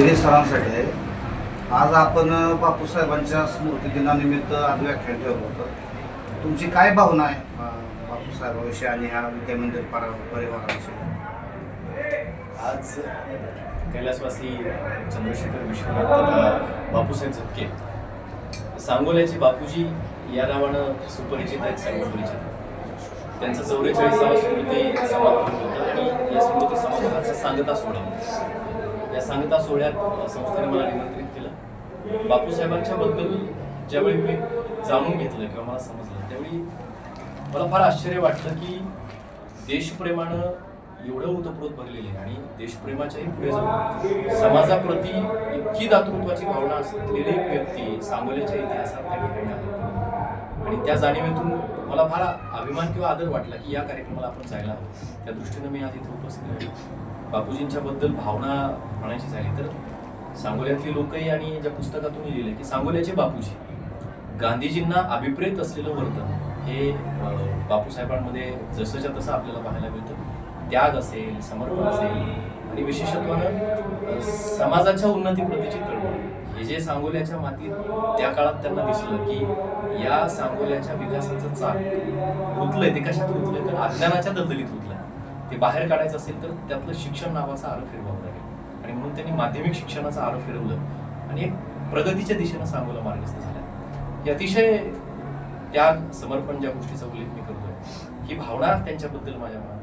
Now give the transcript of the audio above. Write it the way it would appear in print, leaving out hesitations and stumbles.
सरांसाठी आहे. आज आपण बापूसाहेबांच्या स्मृती दिनानिमित्त आज व्याख्यान ठेवलं होतं. तुमची काय भावना आहे बापूसाहेबांविषयी आणि ह्या विद्यामंदिर परिवाराविषयी? आज कैलासवासी चंद्रशेखर विश्वनाथ तथा बापूसाहेब झपके सांगोल्याचे बापूजी या नावानं सुपरिचित आहेत, सर्व परिचित. त्यांचं 44वा स्मृती समारंभ होतं आणि या स्मृती समारंभाचा सांगता सोहळा. या सांगता सोहळ्यात संस्थेने मला निमंत्रित केलं. बापूसाहेबांच्या बद्दल ज्यावेळी मी जाणून घेतलं किंवा मला समजलं त्यावेळी मला फार आश्चर्य वाटलं की देशप्रेमानं एवढं ओतप्रोत भरलेले आणि देशप्रेमाच्याही पुढे जाऊन समाजाप्रती इतकी दातृत्वाची भावना असलेली एक व्यक्ती सांगोल्याच्या इतिहासात त्या ठिकाणी आहे. आणि त्या जाणीवेतून मला फार अभिमान किंवा आदर वाटला की या कार्यक्रमाला आपण जायला हवं. त्या दृष्टीनं मी आज इथे उपस्थित आहे. बापूजींच्या बद्दल भावना म्हणायची झाली तर सांगोल्यातली लोकही आणि ज्या पुस्तकातून लिहिले की सांगोल्याचे बापूजी गांधीजींना अभिप्रेत असलेलं वर्तन हे बापूसाहेबांमध्ये जसंच्या तसं आपल्याला पाहायला मिळतं. त्याग असेल, समर्पण असेल आणि विशेषत्वानं समाजाच्या उन्नतीप्रतीची तळमळ हे जे सांगोल्याच्या मातीत त्या काळात त्यांना दिसलं की या सांगोल्याच्या विकासाचं चाक रुतलंय. ते कशात रुतलंय तर अज्ञानाच्या दलदलीत रुतलंय. ते बाहेर काढायचं असेल तर त्यातलं शिक्षण नावाचा आरो फिरवावं लागेल आणि म्हणून त्यांनी माध्यमिक शिक्षणाचं आरो फिरवलं आणि एक प्रगतीच्या दिशेनं सांगोला मार्गस्थ झाला. हे अतिशय त्याग, समर्पण ज्या गोष्टीचा उल्लेख मी करतोय ही भावना त्यांच्याबद्दल माझ्या मनात